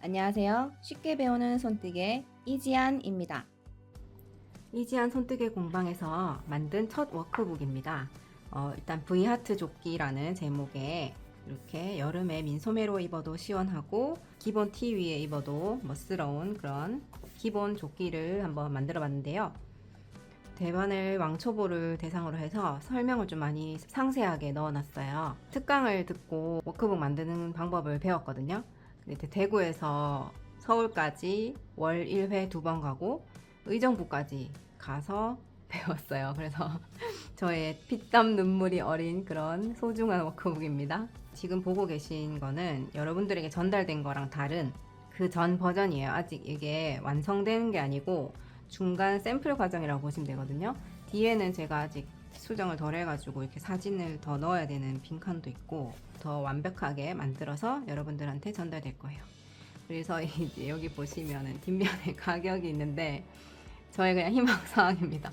안녕하세요. 쉽게 배우는 손뜨개 이지안입니다. 이지안 손뜨개 공방에서 만든 첫 워크북입니다. 일단 V하트 조끼라는 제목에 이렇게 여름에 민소매로 입어도 시원하고 기본 티 위에 입어도 멋스러운 그런 기본 조끼를 한번 만들어 봤는데요. 대바늘 왕초보를 대상으로 해서 설명을 좀 많이 상세하게 넣어놨어요. 특강을 듣고 워크북 만드는 방법을 배웠거든요. 근데 대구에서 서울까지 월 1회 2번 가고 의정부까지 가서 배웠어요. 그래서 저의 피땀 눈물이 어린 그런 소중한 워크북입니다. 지금 보고 계신 거는 여러분들에게 전달된 거랑 다른 그 전 버전이에요. 아직 이게 완성된 게 아니고 중간 샘플 과정이라고 보시면 되거든요. 뒤에는 제가 아직 수정을 덜 해가지고 이렇게 사진을 더 넣어야 되는 빈칸도 있고 더 완벽하게 만들어서 여러분들한테 전달될 거예요. 그래서 이제 여기 보시면은 뒷면에 가격이 있는데 저의 그냥 희망사항입니다.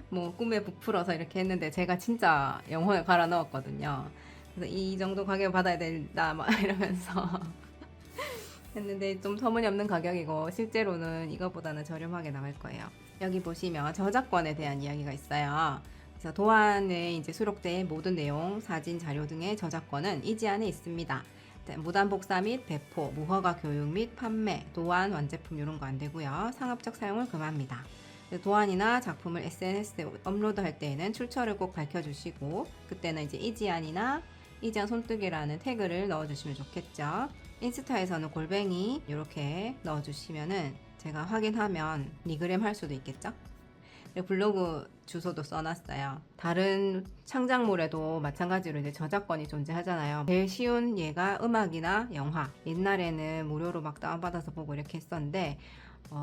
뭐 꿈에 부풀어서 이렇게 했는데 제가 진짜 영혼을 갈아 넣었거든요. 그래서 이 정도 가격 받아야 된다 막 이러면서 했는데 좀 터무니없는 가격이고 실제로는 이거보다는 저렴하게 나갈 거예요. 여기 보시면 저작권에 대한 이야기가 있어요. 그래서 도안에 이제 수록된 모든 내용, 사진, 자료 등의 저작권은 이지안에 있습니다. 무단 복사 및 배포, 무허가 교육 및 판매, 도안, 완제품 이런 거 안 되고요. 상업적 사용을 금합니다. 도안이나 작품을 SNS에 업로드할 때에는 출처를 꼭 밝혀주시고 그때는 이제 이지안이나 이지안 손뜨개라는 태그를 넣어주시면 좋겠죠. 인스타에서는 골뱅이 이렇게 넣어주시면은 제가 확인하면 리그램 할 수도 있겠죠. 블로그 주소도 써놨어요. 다른 창작물에도 마찬가지로 이제 저작권이 존재하잖아요. 제일 쉬운 예가 음악이나 영화. 옛날에는 무료로 막 다운받아서 보고 이렇게 했었는데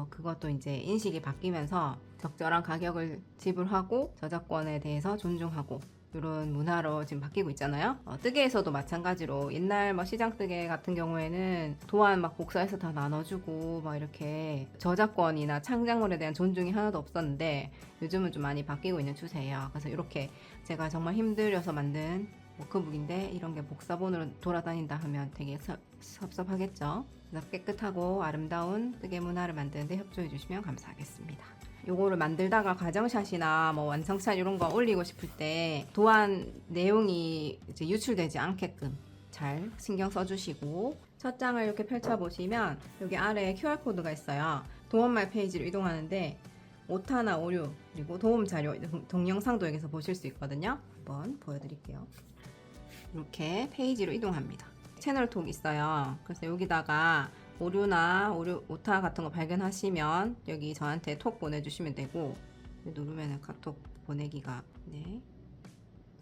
그것도 이제 인식이 바뀌면서 적절한 가격을 지불하고 저작권에 대해서 존중하고 이런 문화로 지금 바뀌고 있잖아요. 뜨개에서도 마찬가지로 옛날 뭐 시장 뜨개 같은 경우에는 도안 막 복사해서 다 나눠주고 막 이렇게 저작권이나 창작물에 대한 존중이 하나도 없었는데 요즘은 좀 많이 바뀌고 있는 추세예요. 그래서 이렇게 제가 정말 힘들여서 만든 워크북인데 이런 게 복사본으로 돌아다닌다 하면 되게 섭섭하겠죠. 그래서 깨끗하고 아름다운 뜨개 문화를 만드는데 협조해 주시면 감사하겠습니다. 요거를 만들다가 가정샷이나 뭐 완성샷 이런 거 올리고 싶을 때 도안 내용이 이제 유출되지 않게끔 잘 신경 써주시고 첫 장을 이렇게 펼쳐보시면 여기 아래에 QR코드가 있어요. 도움말 페이지로 이동하는데 오타나 오류 그리고 도움 자료 동영상도 여기서 보실 수 있거든요. 한번 보여드릴게요. 이렇게 페이지로 이동합니다. 채널톡 있어요. 그래서 여기다가 오류나 오타 같은 거 발견하시면 여기 저한테 톡 보내주시면 되고 누르면 카톡 보내기가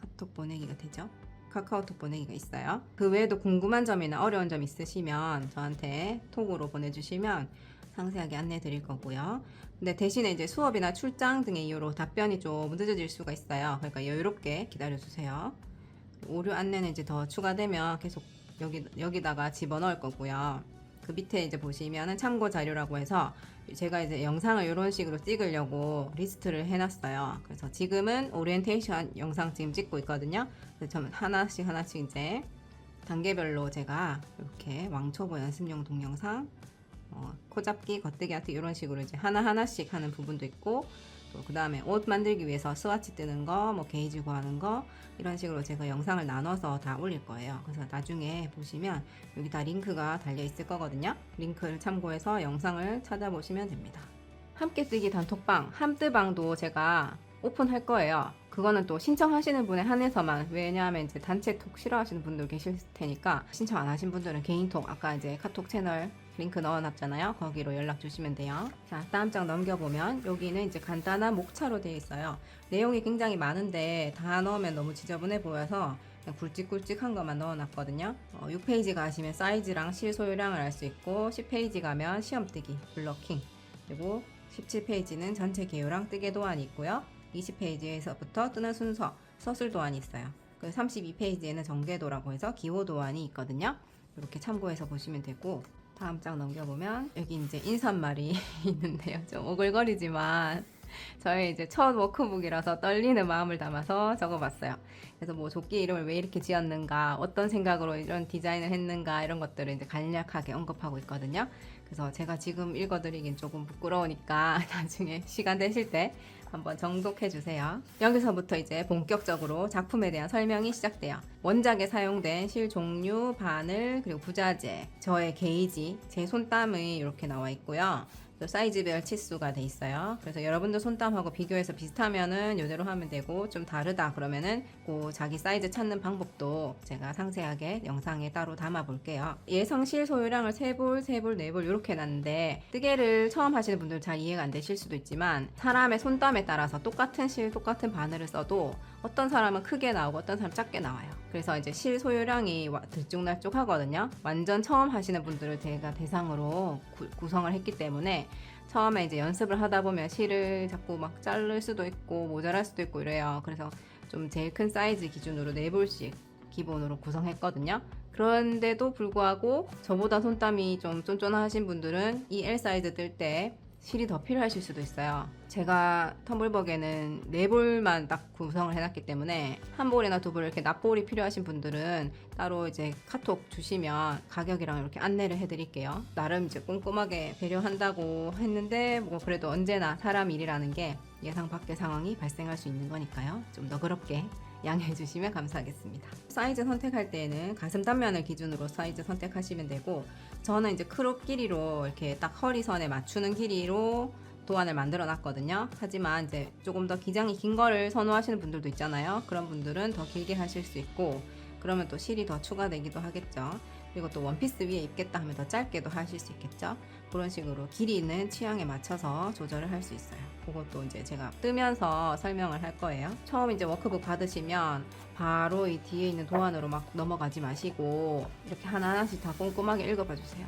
카톡 보내기가 되죠. 카카오톡 보내기가 있어요. 그 외에도 궁금한 점이나 어려운 점 있으시면 저한테 톡으로 보내주시면 상세하게 안내 드릴 거고요. 근데 대신에 이제 수업이나 출장 등의 이유로 답변이 좀 늦어질 수가 있어요. 그러니까 여유롭게 기다려 주세요. 오류 안내는 이제 더 추가되면 계속 여기다가 집어넣을 거고요. 그 밑에 이제 보시면은 참고 자료라고 해서 제가 이제 영상을 이런 식으로 찍으려고 리스트를 해놨어요. 그래서 지금은 오리엔테이션 영상 지금 찍고 있거든요. 그래서 저는 하나씩 이제 단계별로 제가 이렇게 왕초보 연습용 동영상, 코잡기, 겉뜨기 하트 이런 식으로 이제 하나씩 하는 부분도 있고 또 그 다음에 옷 만들기 위해서 스와치 뜨는 거, 뭐 게이지 구하는 거 이런 식으로 제가 영상을 나눠서 다 올릴 거예요. 그래서 나중에 보시면 여기 다 링크가 달려 있을 거거든요. 링크를 참고해서 영상을 찾아보시면 됩니다. 함께 뜨기 단톡방, 함뜨방도 제가 오픈할 거예요. 그거는 또 신청하시는 분에 한해서만, 왜냐하면 이제 단체 톡 싫어하시는 분들 계실 테니까 신청 안 하신 분들은 개인톡 아까 이제 카톡 채널 링크 넣어놨잖아요. 거기로 연락 주시면 돼요. 자, 다음 장 넘겨보면 여기는 이제 간단한 목차로 되어 있어요. 내용이 굉장히 많은데 다 넣으면 너무 지저분해 보여서 그냥 굵직굵직한 것만 넣어놨거든요. 6페이지 가시면 사이즈랑 실소요량을 알 수 있고 10페이지 가면 시험뜨기, 블러킹, 그리고 17페이지는 전체 개요랑 뜨개 도안이 있고요. 20페이지에서부터 뜨는 순서, 서술 도안이 있어요. 32페이지에는 정계도라고 해서 기호 도안이 있거든요. 이렇게 참고해서 보시면 되고 다음 장 넘겨보면 여기 이제 인사말이 있는데요. 좀 오글거리지만 저의 이제 첫 워크북이라서 떨리는 마음을 담아서 적어봤어요. 그래서 뭐 조끼 이름을 왜 이렇게 지었는가, 어떤 생각으로 이런 디자인을 했는가 이런 것들을 이제 간략하게 언급하고 있거든요. 그래서 제가 지금 읽어드리긴 조금 부끄러우니까 나중에 시간 되실 때 한번 정독해 주세요. 여기서부터 이제 본격적으로 작품에 대한 설명이 시작돼요. 원작에 사용된 실 종류, 바늘, 그리고 부자재, 저의 게이지, 제 손땀이 이렇게 나와 있고요. 또 사이즈별 치수가 돼 있어요. 그래서 여러분들 손땀하고 비교해서 비슷하면은 이대로 하면 되고, 좀 다르다 그러면은 그 자기 사이즈 찾는 방법도 제가 상세하게 영상에 따로 담아 볼게요. 예상 실 소요량을 3볼, 3볼, 4볼 이렇게 놨는데, 뜨개를 처음 하시는 분들 잘 이해가 안 되실 수도 있지만 사람의 손땀에 따라서 똑같은 실, 똑같은 바늘을 써도 어떤 사람은 크게 나오고 어떤 사람은 작게 나와요. 그래서 이제 실 소요량이 들쭉날쭉 하거든요. 완전 처음 하시는 분들을 제가 대상으로 구성을 했기 때문에 처음에 이제 연습을 하다 보면 실을 자꾸 막 자를 수도 있고 모자랄 수도 있고 이래요. 그래서 좀 제일 큰 사이즈 기준으로 4볼씩 기본으로 구성했거든요. 그런데도 불구하고 저보다 손땀이 좀 쫀쫀하신 분들은 이 L 사이즈 뜰 때 실이 더 필요하실 수도 있어요. 제가 텀블벅에는 4볼만 딱 구성을 해놨기 때문에 한 볼이나 두 볼 이렇게 납볼이 필요하신 분들은 따로 이제 카톡 주시면 가격이랑 이렇게 안내를 해드릴게요. 나름 이제 꼼꼼하게 배려한다고 했는데 뭐 그래도 언제나 사람 일이라는 게 예상 밖의 상황이 발생할 수 있는 거니까요. 좀 너그럽게 양해해 주시면 감사하겠습니다. 사이즈 선택할 때에는 가슴 단면을 기준으로 사이즈 선택하시면 되고, 저는 이제 크롭 길이로 이렇게 딱 허리선에 맞추는 길이로 도안을 만들어 놨거든요. 하지만 이제 조금 더 기장이 긴 거를 선호하시는 분들도 있잖아요. 그런 분들은 더 길게 하실 수 있고, 그러면 또 실이 더 추가되기도 하겠죠. 그리고 또 원피스 위에 입겠다 하면 더 짧게도 하실 수 있겠죠. 그런 식으로 길이 있는 취향에 맞춰서 조절을 할 수 있어요. 그것도 이제 제가 뜨면서 설명을 할 거예요. 처음 이제 워크북 받으시면 바로 이 뒤에 있는 도안으로 막 넘어가지 마시고 이렇게 하나하나씩 다 꼼꼼하게 읽어봐 주세요.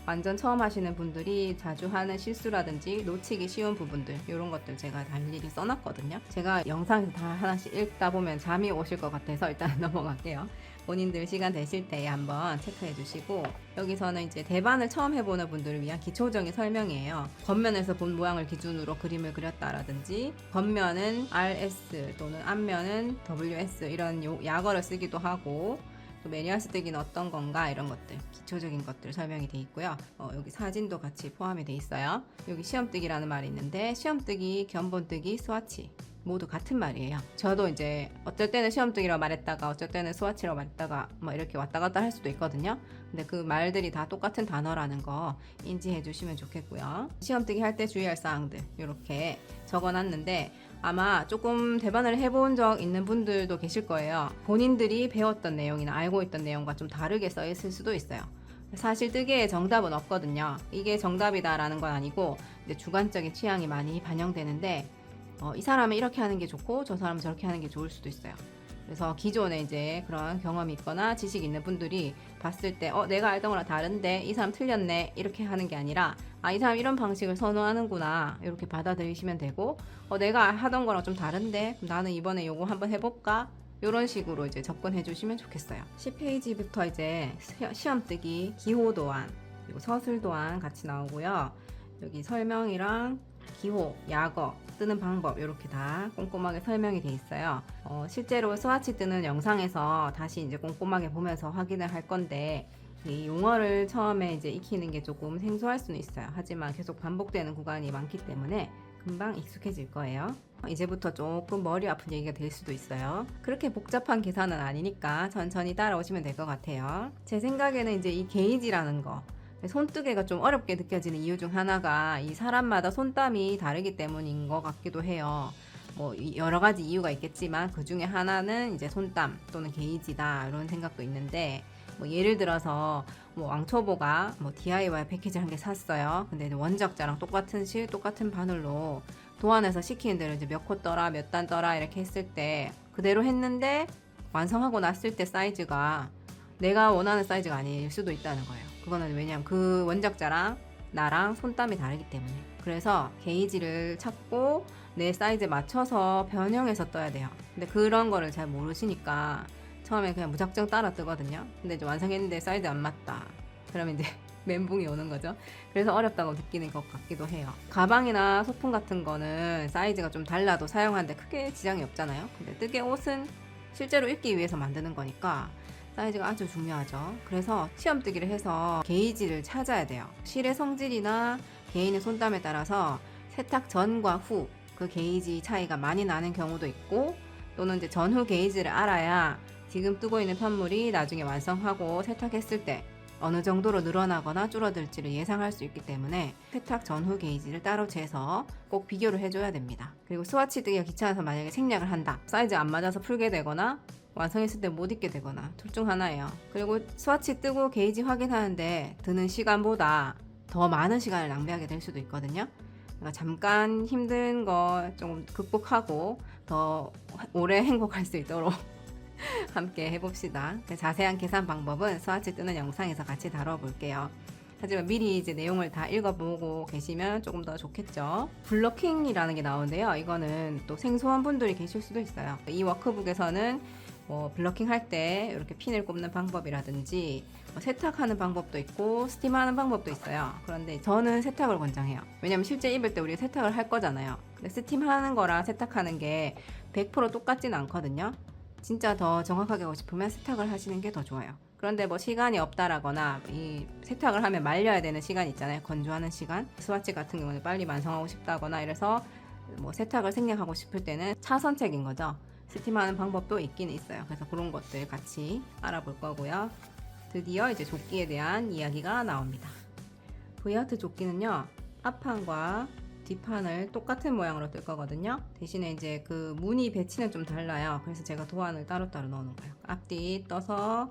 완전 처음 하시는 분들이 자주 하는 실수라든지 놓치기 쉬운 부분들, 이런 것들 제가 다 일일이 써놨거든요. 제가 영상에서 다 하나씩 읽다 보면 잠이 오실 것 같아서 일단 넘어갈게요. 본인들 시간 되실 때 한번 체크해 주시고, 여기서는 이제 대반을 처음 해보는 분들을 위한 기초적인 설명이에요. 겉면에서 본 모양을 기준으로 그림을 그렸다라든지, 겉면은 RS 또는 앞면은 WS 이런 약어를 쓰기도 하고, 또 매니아스 뜨기는 어떤 건가, 이런 것들 기초적인 것들 설명이 돼 있고요. 여기 사진도 같이 포함이 돼 있어요. 여기 시험뜨기라는 말이 있는데, 시험뜨기, 견본뜨기, 스와치 모두 같은 말이에요. 저도 이제 어쩔 때는 시험뜨기라고 말했다가 어쩔 때는 스와치라고 말했다가 뭐 이렇게 왔다 갔다 할 수도 있거든요. 근데 그 말들이 다 똑같은 단어라는 거 인지해 주시면 좋겠고요. 시험뜨기 할 때 주의할 사항들 이렇게 적어놨는데, 아마 조금 대반을 해본 적 있는 분들도 계실 거예요. 본인들이 배웠던 내용이나 알고 있던 내용과 좀 다르게 써 있을 수도 있어요. 사실 뜨개에 정답은 없거든요. 이게 정답이다라는 건 아니고 이제 주관적인 취향이 많이 반영되는데, 이 사람은 이렇게 하는 게 좋고 저 사람은 저렇게 하는 게 좋을 수도 있어요. 그래서 기존에 이제 그런 경험이 있거나 지식이 있는 분들이 봤을 때 내가 알던 거랑 다른데 이 사람 틀렸네 이렇게 하는 게 아니라, 이 사람 이런 방식을 선호하는구나 이렇게 받아들이시면 되고, 내가 하던 거랑 좀 다른데 그럼 나는 이번에 요거 한번 해볼까, 이런 식으로 이제 접근해 주시면 좋겠어요. 10페이지부터 이제 시험뜨기 기호도안 그리고 서술도안 같이 나오고요. 여기 설명이랑 기호, 약어, 뜨는 방법 이렇게 다 꼼꼼하게 설명이 돼 있어요. 실제로 스와치 뜨는 영상에서 다시 이제 꼼꼼하게 보면서 확인을 할 건데, 이 용어를 처음에 이제 익히는 게 조금 생소할 수는 있어요. 하지만 계속 반복되는 구간이 많기 때문에 금방 익숙해질 거예요. 이제부터 조금 머리 아픈 얘기가 될 수도 있어요. 그렇게 복잡한 계산은 아니니까 천천히 따라오시면 될 것 같아요. 제 생각에는 이제 이 게이지라는 거, 손뜨개가 좀 어렵게 느껴지는 이유 중 하나가 이 사람마다 손땀이 다르기 때문인 것 같기도 해요. 뭐 여러 가지 이유가 있겠지만 그 중에 하나는 이제 손땀 또는 게이지다 이런 생각도 있는데, 뭐 예를 들어서 뭐 왕초보가 뭐 DIY 패키지 한 개 샀어요. 근데 원작자랑 똑같은 실, 똑같은 바늘로 도안에서 시키는 대로 이제 몇 코 떠라, 몇 단 떠라 이렇게 했을 때 그대로 했는데 완성하고 났을 때 사이즈가 내가 원하는 사이즈가 아닐 수도 있다는 거예요. 그거는 왜냐면 그 원작자랑 나랑 손땀이 다르기 때문에. 그래서 게이지를 찾고 내 사이즈에 맞춰서 변형해서 떠야 돼요. 근데 그런 거를 잘 모르시니까 처음에 그냥 무작정 따라 뜨거든요. 근데 이제 완성했는데 사이즈 안 맞다. 그러면 이제 멘붕이 오는 거죠. 그래서 어렵다고 느끼는 것 같기도 해요. 가방이나 소품 같은 거는 사이즈가 좀 달라도 사용하는데 크게 지장이 없잖아요. 근데 뜨개 옷은 실제로 입기 위해서 만드는 거니까 사이즈가 아주 중요하죠. 그래서 시험 뜨기를 해서 게이지를 찾아야 돼요. 실의 성질이나 개인의 손땀에 따라서 세탁 전과 후 그 게이지 차이가 많이 나는 경우도 있고, 또는 이제 전후 게이지를 알아야 지금 뜨고 있는 편물이 나중에 완성하고 세탁했을 때 어느 정도로 늘어나거나 줄어들지를 예상할 수 있기 때문에 세탁 전후 게이지를 따로 재서 꼭 비교를 해줘야 됩니다. 그리고 스와치 뜨기가 귀찮아서 만약에 생략을 한다, 사이즈 안 맞아서 풀게 되거나 완성했을 때 못 입게 되거나 둘 중 하나예요. 그리고 스와치 뜨고 게이지 확인하는데 드는 시간보다 더 많은 시간을 낭비하게 될 수도 있거든요. 그러니까 잠깐 힘든 거 좀 극복하고 더 오래 행복할 수 있도록 함께 해봅시다. 자세한 계산 방법은 스와치 뜨는 영상에서 같이 다뤄볼게요. 하지만 미리 이제 내용을 다 읽어보고 계시면 조금 더 좋겠죠. 블러킹이라는 게 나오는데요. 이거는 또 생소한 분들이 계실 수도 있어요. 이 워크북에서는 뭐 블러킹 할 때 이렇게 핀을 꼽는 방법이라든지 세탁하는 방법도 있고 스팀하는 방법도 있어요. 그런데 저는 세탁을 권장해요. 왜냐면 실제 입을 때 우리가 세탁을 할 거잖아요. 근데 스팀하는 거랑 세탁하는 게 100% 똑같지는 않거든요. 진짜 더 정확하게 하고 싶으면 세탁을 하시는 게 더 좋아요. 그런데 뭐 시간이 없다라거나 이 세탁을 하면 말려야 되는 시간 있잖아요. 건조하는 시간. 스와치 같은 경우는 빨리 완성하고 싶다거나 이래서 뭐 세탁을 생략하고 싶을 때는 차선책인 거죠. 스팀하는 방법도 있긴 있어요. 그래서 그런 것들 같이 알아볼 거고요. 드디어 이제 조끼에 대한 이야기가 나옵니다. V하트 조끼는요, 앞판과 뒷판을 똑같은 모양으로 뜰 거거든요. 대신에 이제 그 무늬 배치는 좀 달라요. 그래서 제가 도안을 따로따로 넣어 놓은 거예요. 앞뒤 떠서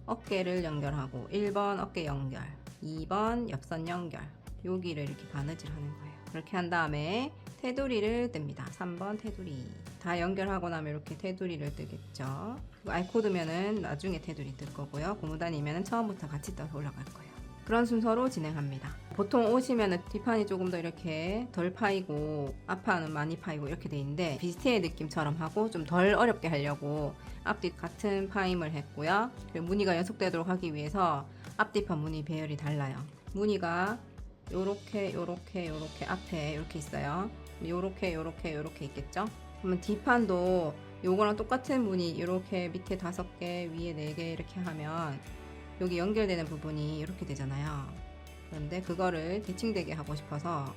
어깨를 연결하고 1번 어깨 연결, 2번 옆선 연결, 여기를 이렇게 바느질 하는 거예요. 그렇게 한 다음에 테두리를 뗍니다. 3번 테두리. 다 연결하고 나면 이렇게 테두리를 뜨겠죠. 아이코드면은 나중에 테두리 뜰 거고요. 고무단이면은 처음부터 같이 떠서 올라갈 거예요. 그런 순서로 진행합니다. 보통 오시면은 뒷판이 조금 더 이렇게 덜 파이고 앞판은 많이 파이고 이렇게 돼 있는데, 비스트의 느낌처럼 하고 좀 덜 어렵게 하려고 앞뒤 같은 파임을 했고요. 그리고 무늬가 연속되도록 하기 위해서 앞뒤판 무늬 배열이 달라요. 무늬가 요렇게 앞에 이렇게 있어요. 요렇게 있겠죠. 그러면 뒷판도 요거랑 똑같은 무늬 이렇게 밑에 5개 위에 4개 이렇게 하면 여기 연결되는 부분이 이렇게 되잖아요. 그런데 그거를 대칭되게 하고 싶어서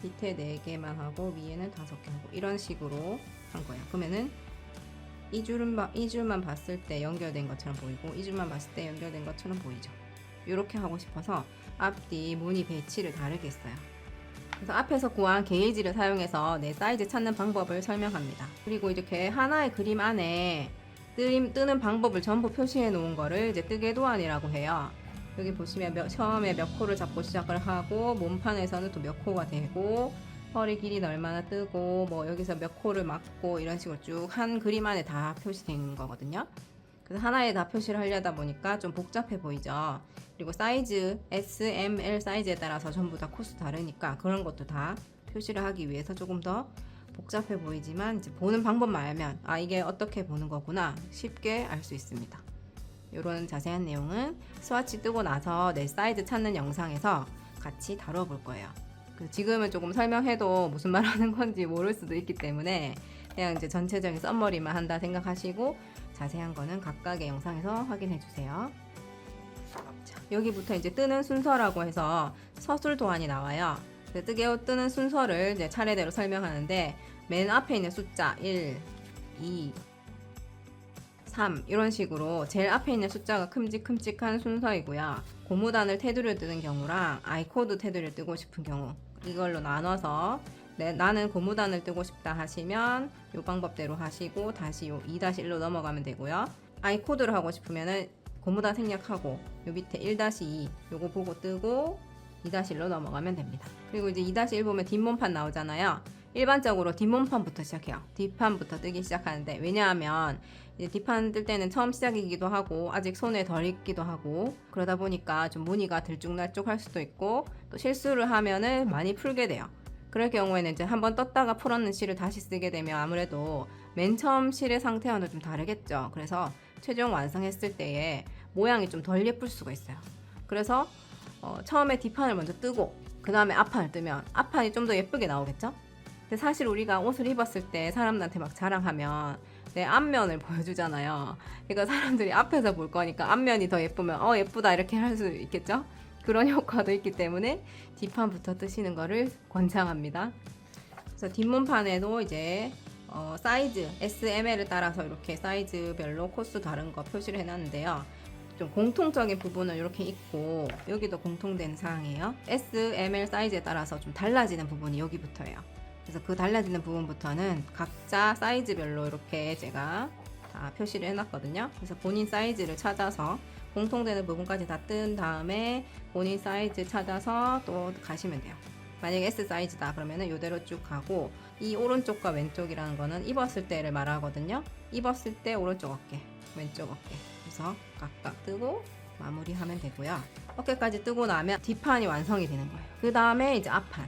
밑에 4개만 하고 위에는 5개 하고 이런 식으로 한 거예요. 그러면은 이 줄만 봤을 때 연결된 것처럼 보이고 이 줄만 봤을 때 연결된 것처럼 보이죠. 이렇게 하고 싶어서 앞뒤 무늬 배치를 다르게 했어요. 그래서 앞에서 구한 게이지를 사용해서 내 사이즈 찾는 방법을 설명합니다. 그리고 이렇게 하나의 그림 안에 뜨는 방법을 전부 표시해 놓은 거를 이제 뜨개 도안이라고 해요. 여기 보시면 처음에 몇 코를 잡고 시작을 하고, 몸판에서는 또 몇 코가 되고, 허리 길이는 얼마나 뜨고, 뭐 여기서 몇 코를 맞고, 이런 식으로 쭉 한 그림 안에 다 표시된 거거든요. 그래서 하나에 다 표시를 하려다 보니까 좀 복잡해 보이죠. 그리고 사이즈 S, M, L 사이즈에 따라서 전부 다 코수 다르니까 그런 것도 다 표시를 하기 위해서 조금 더 복잡해 보이지만 이제 보는 방법만 알면 아, 이게 어떻게 보는 거구나 쉽게 알 수 있습니다. 이런 자세한 내용은 스와치 뜨고 나서 내 사이즈 찾는 영상에서 같이 다뤄볼 거예요. 지금은 조금 설명해도 무슨 말 하는 건지 모를 수도 있기 때문에 그냥 이제 전체적인 썸머리만 한다 생각하시고 자세한 거는 각각의 영상에서 확인해 주세요. 자, 여기부터 이제 뜨는 순서라고 해서 서술 도안이 나와요. 뜨개옷 뜨는 순서를 이제 차례대로 설명하는데, 맨 앞에 있는 숫자 1, 2, 3 이런 식으로 제일 앞에 있는 숫자가 큼직큼직한 순서이고요. 고무단을 테두리를 뜨는 경우랑 아이코드 테두리를 뜨고 싶은 경우 이걸로 나눠서 나는 고무단을 뜨고 싶다 하시면 이 방법대로 하시고 다시 요 2-1로 넘어가면 되고요. 아이코드를 하고 싶으면은 고무단 생략하고 요 밑에 1-2 요거 보고 뜨고 2-1로 넘어가면 됩니다. 그리고 이제 2-1 보면 뒷몸판 나오잖아요. 일반적으로 뒷몸판부터 시작해요. 뒷판부터 뜨기 시작하는데, 왜냐하면 이제 뒷판 뜰 때는 처음 시작이기도 하고 아직 손에 덜 익기도 하고 그러다 보니까 좀 무늬가 들쭉날쭉 할 수도 있고 또 실수를 하면은 많이 풀게 돼요. 그럴 경우에는 이제 한번 떴다가 풀었는 실을 다시 쓰게 되면 아무래도 맨 처음 실의 상태와는 좀 다르겠죠. 그래서 최종 완성했을 때에 모양이 좀 덜 예쁠 수가 있어요. 그래서 처음에 뒷판을 먼저 뜨고 그 다음에 앞판을 뜨면 앞판이 좀 더 예쁘게 나오겠죠? 근데 사실 우리가 옷을 입었을 때 사람들한테 막 자랑하면 내 앞면을 보여주잖아요. 그러니까 사람들이 앞에서 볼 거니까 앞면이 더 예쁘면 예쁘다 이렇게 할 수 있겠죠? 그런 효과도 있기 때문에 뒷판부터 뜨시는 거를 권장합니다. 그래서 뒷문판에도 이제 사이즈 S, ML에 따라서 이렇게 사이즈별로 코스 다른 거 표시를 해놨는데요. 좀 공통적인 부분은 이렇게 있고 여기도 공통된 사항이에요. S, ML 사이즈에 따라서 좀 달라지는 부분이 여기부터예요. 그래서 그 달라지는 부분부터는 각자 사이즈별로 이렇게 제가 다 표시를 해놨거든요. 그래서 본인 사이즈를 찾아서 공통되는 부분까지 다 뜬 다음에 본인 사이즈 찾아서 또 가시면 돼요. 만약에 S 사이즈다 그러면은 이대로 쭉 가고 이 오른쪽과 왼쪽이라는 거는 입었을 때를 말하거든요. 입었을 때 오른쪽 어깨, 왼쪽 어깨. 그래서 각각 뜨고 마무리하면 되고요. 어깨까지 뜨고 나면 뒷판이 완성이 되는 거예요. 그 다음에 이제 앞판.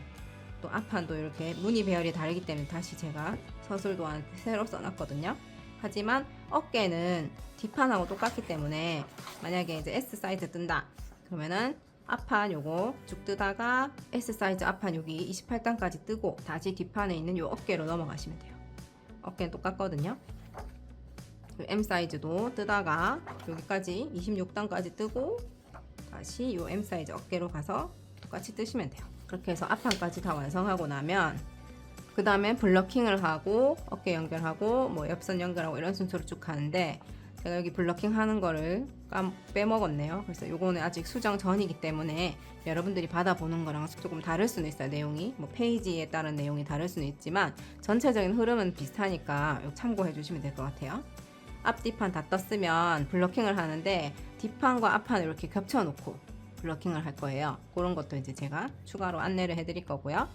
또 앞판도 이렇게 무늬 배열이 다르기 때문에 다시 제가 서술도 새로 써놨거든요. 하지만 어깨는 뒷판하고 똑같기 때문에 만약에 이제 S 사이즈 뜬다 그러면은 앞판 요거 쭉 뜨다가 S 사이즈 앞판 여기 28단까지 뜨고 다시 뒷판에 있는 요 어깨로 넘어가시면 돼요. 어깨는 똑같거든요. M 사이즈도 뜨다가 여기까지 26단까지 뜨고 다시 요 M 사이즈 어깨로 가서 똑같이 뜨시면 돼요. 그렇게 해서 앞판까지 다 완성하고 나면 그 다음에 블러킹을 하고 어깨 연결하고 뭐 옆선 연결하고 이런 순서로 쭉 가는데 제가 여기 블러킹 하는 거를 빼먹었네요. 그래서 요거는 아직 수정 전이기 때문에 여러분들이 받아보는 거랑 조금 다를 수는 있어요. 내용이 뭐 페이지에 따른 내용이 다를 수는 있지만 전체적인 흐름은 비슷하니까 참고해 주시면 될 것 같아요. 앞 뒷판 다 떴으면 블러킹을 하는데 뒷판과 앞판을 이렇게 겹쳐 놓고 블러킹을 할 거예요. 그런 것도 이제 제가 추가로 안내를 해드릴 거고요.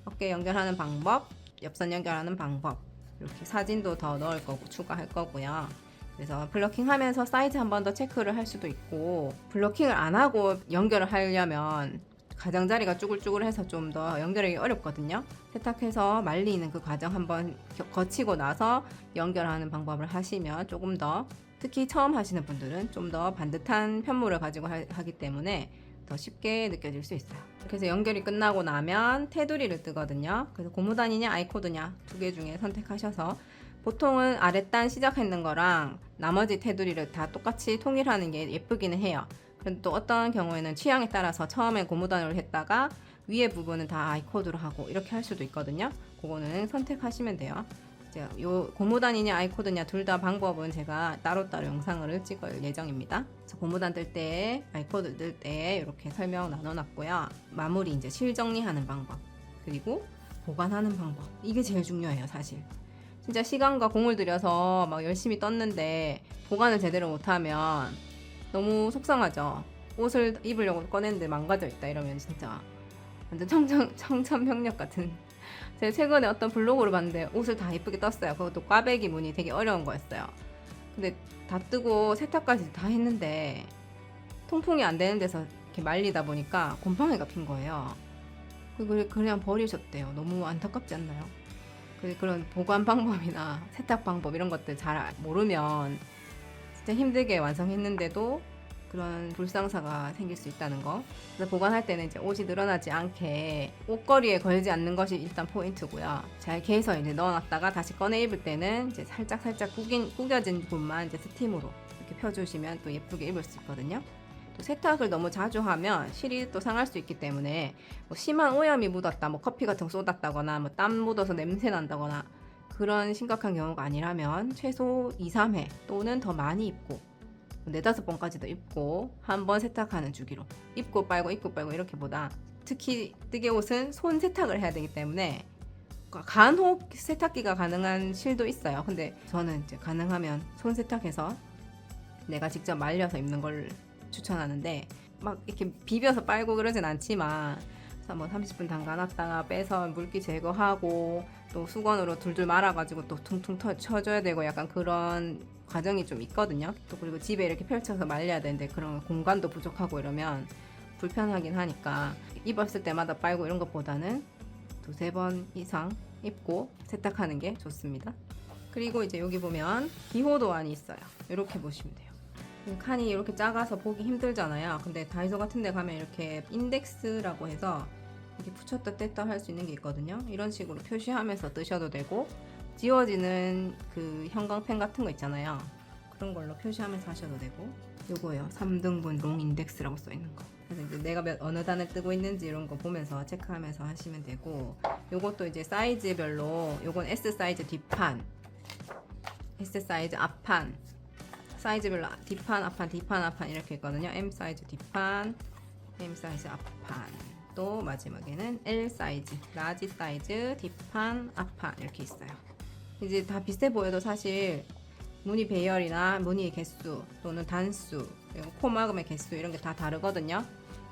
어깨 연결하는 방법, 옆선 연결하는 방법 이렇게 사진도 더 넣을 거고 추가할 거고요. 그래서 블러킹 하면서 사이즈 한 번 더 체크를 할 수도 있고 블러킹을 안 하고 연결을 하려면 가장자리가 쭈글쭈글해서 좀 더 연결하기 어렵거든요. 세탁해서 말리는 그 과정 한번 거치고 나서 연결하는 방법을 하시면 조금 더 특히 처음 하시는 분들은 좀 더 반듯한 편물을 가지고 하기 때문에 더 쉽게 느껴질 수 있어요. 그래서 연결이 끝나고 나면 테두리를 뜨거든요. 그래서 고무단이냐 아이코드냐 두 개 중에 선택하셔서 보통은 아랫단 시작했는 거랑 나머지 테두리를 다 똑같이 통일하는 게 예쁘기는 해요. 그런데 또 어떤 경우에는 취향에 따라서 처음에 고무단으로 했다가 위에 부분은 다 아이코드로 하고 이렇게 할 수도 있거든요. 그거는 선택하시면 돼요. 요 고무단이냐 아이코드냐 둘 다 방법은 제가 따로따로 영상을 찍을 예정입니다. 그래서 고무단 뜰 때, 아이코드 뜰 때 이렇게 설명 나눠놨고요. 마무리 이제 실 정리하는 방법 그리고 보관하는 방법 이게 제일 중요해요. 사실 진짜 시간과 공을 들여서 막 열심히 떴는데 보관을 제대로 못하면 너무 속상하죠. 옷을 입으려고 꺼냈는데 망가져 있다 이러면 진짜 완전 청천벽력 같은. 제가 최근에 어떤 블로그를 봤는데 옷을 다 예쁘게 떴어요. 그것도 꽈배기 무늬 되게 어려운 거였어요. 근데 다 뜨고 세탁까지 다 했는데 통풍이 안 되는 데서 이렇게 말리다 보니까 곰팡이가 핀 거예요. 그냥 버리셨대요. 너무 안타깝지 않나요? 그런 보관 방법이나 세탁 방법 이런 것들 잘 모르면 진짜 힘들게 완성했는데도 그런 불상사가 생길 수 있다는 거. 그래서 보관할 때는 이제 옷이 늘어나지 않게 옷걸이에 걸지 않는 것이 일단 포인트고요. 잘 개서 이제 넣어놨다가 다시 꺼내 입을 때는 이제 살짝 구겨진 부분만 이제 스팀으로 이렇게 펴주시면 또 예쁘게 입을 수 있거든요. 또 세탁을 너무 자주 하면 실이 또 상할 수 있기 때문에 뭐 심한 오염이 묻었다, 뭐 커피 같은 거 쏟았다거나, 뭐 땀 묻어서 냄새 난다거나 그런 심각한 경우가 아니라면 최소 2, 3회 또는 더 많이 입고 4-5번까지도 입고 한 번 세탁하는 주기로 입고 빨고 이렇게 보다 특히 뜨개 옷은 손 세탁을 해야 되기 때문에 간혹 세탁기가 가능한 실도 있어요. 근데 저는 이제 가능하면 손 세탁해서 내가 직접 말려서 입는 걸 추천하는데 막 이렇게 비벼서 빨고 그러진 않지만 뭐 30분 담가놨다가 빼서 물기 제거하고 또 수건으로 둘둘 말아가지고 또 퉁퉁 쳐줘야 되고 약간 그런 과정이 좀 있거든요. 또 그리고 집에 이렇게 펼쳐서 말려야 되는데 그런 공간도 부족하고 이러면 불편하긴 하니까 입었을 때마다 빨고 이런 것보다는 2-3번 이상 입고 세탁하는 게 좋습니다. 그리고 이제 여기 보면 기호 도안이 있어요. 이렇게 보시면 돼요. 칸이 이렇게 작아서 보기 힘들잖아요. 근데 다이소 같은 데 가면 이렇게 인덱스라고 해서 이렇게 붙였다 뗐다 할 수 있는 게 있거든요. 이런 식으로 표시하면서 뜨셔도 되고, 지워지는 그 형광펜 같은 거 있잖아요. 그런 걸로 표시하면서 하셔도 되고, 요거요. 3등분 롱 인덱스라고 써 있는 거. 그래서 이제 내가 어느 단을 뜨고 있는지 이런 거 보면서 체크하면서 하시면 되고, 요것도 이제 사이즈별로, 요건 S 사이즈 뒷판, S 사이즈 앞판, 사이즈별로 뒷판, 앞판, 뒷판, 앞판 이렇게 있거든요. M 사이즈 뒷판, M 사이즈 앞판. 또 마지막에는 L 사이즈, 라지 사이즈, 뒷판, 앞판 이렇게 있어요. 이제 다 비슷해 보여도 사실 무늬 배열이나 무늬의 개수 또는 단수, 그리고 코 막음의 개수 이런 게 다 다르거든요.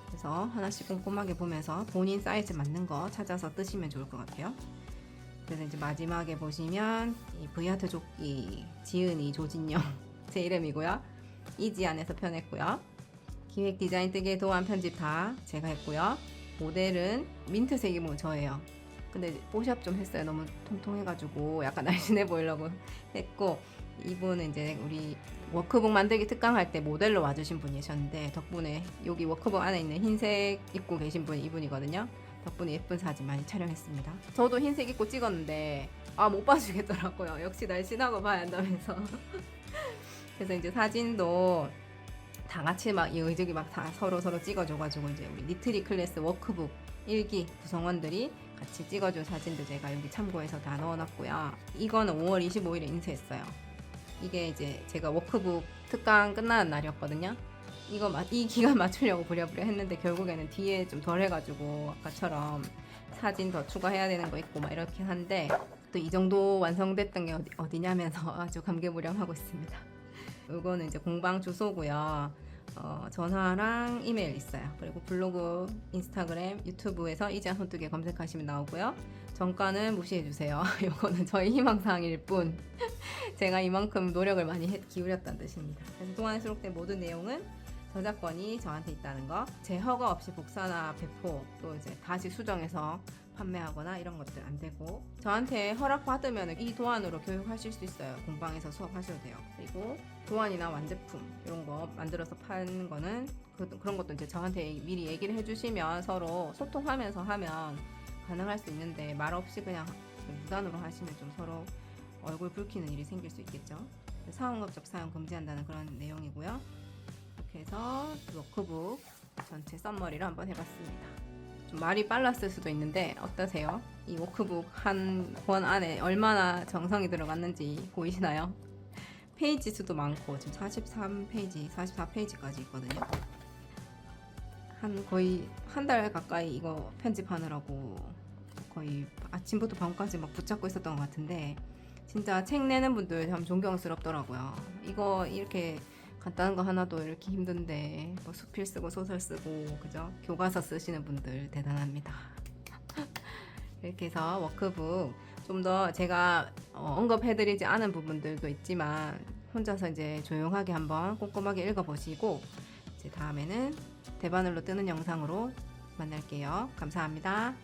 그래서 하나씩 꼼꼼하게 보면서 본인 사이즈 맞는 거 찾아서 뜨시면 좋을 것 같아요. 그래서 이제 마지막에 보시면 이 V하트 조끼 지은이 조진영 제 이름이고요. 이지안에서 편했고요. 기획 디자인 뜨개 도안 편집 다 제가 했고요. 모델은 민트색이 뭐 저예요. 근데 뽀샵 좀 했어요. 너무 통통해가지고 약간 날씬해 보이려고 했고, 이분은 이제 우리 워크북 만들기 특강 할 때 모델로 와주신 분이셨는데, 덕분에 여기 워크북 안에 있는 흰색 입고 계신 분이 이분이거든요. 덕분에 예쁜 사진 많이 촬영했습니다. 저도 흰색 입고 찍었는데 못 봐주겠더라고요. 역시 날씬하고 봐야 한다면서. 그래서 이제 사진도 다 같이 막 여기저기 막 다 서로 찍어줘가지고 이제 우리 니트리 클래스 워크북 1기 구성원들이 같이 찍어준 사진도 제가 여기 참고해서 다 넣어놨고요. 이거는 5월 25일에 인쇄했어요. 이게 이제 제가 워크북 특강 끝나는 날이었거든요. 이 기간 맞추려고 부랴부랴 했는데 결국에는 뒤에 좀 덜 해가지고 아까처럼 사진 더 추가해야 되는 거 있고 막 이렇게 한데, 또 이 정도 완성됐던 게 어디냐면서 아주 감개무량하고 있습니다. 이거는 이제 공방 주소고요. 전화랑 이메일 있어요. 그리고 블로그, 인스타그램, 유튜브에서 이지안 손뜨개 검색하시면 나오고요. 정가는 무시해주세요. 이거는 저희 희망사항일 뿐 제가 이만큼 노력을 많이 기울였다는 뜻입니다. 그래서 동안에 수록된 모든 내용은 저작권이 저한테 있다는 거, 제 허가 없이 복사나 배포 또 이제 다시 수정해서 판매하거나 이런 것들 안 되고, 저한테 허락 받으면 이 도안으로 교육하실 수 있어요. 공방에서 수업하셔도 돼요. 그리고 도안이나 완제품 이런 거 만들어서 파는 거는 그런 것도 이제 저한테 미리 얘기를 해주시면 서로 소통하면서 하면 가능할 수 있는데, 말 없이 그냥 무단으로 하시면 좀 서로 얼굴 붉히는 일이 생길 수 있겠죠. 상업적 사용 금지한다는 그런 내용이고요. 이렇게 해서 워크북 전체 썸머리를 한번 해봤습니다. 좀 말이 빨랐을 수도 있는데 어떠세요? 이 워크북 한 권 안에 얼마나 정성이 들어갔는지 보이시나요? 페이지 수도 많고 지금 43페이지, 44페이지까지 있거든요. 거의 한 달 가까이 이거 편집하느라고 거의 아침부터 밤까지 막 붙잡고 있었던 것 같은데, 진짜 책 내는 분들 참 존경스럽더라고요. 이거 이렇게 간단한 거 하나도 이렇게 힘든데 뭐 수필 쓰고 소설 쓰고 그죠? 교과서 쓰시는 분들 대단합니다. 이렇게 해서 워크북 좀 더 제가 언급해드리지 않은 부분들도 있지만 혼자서 이제 조용하게 한번 꼼꼼하게 읽어보시고, 이제 다음에는 대바늘로 뜨는 영상으로 만날게요. 감사합니다.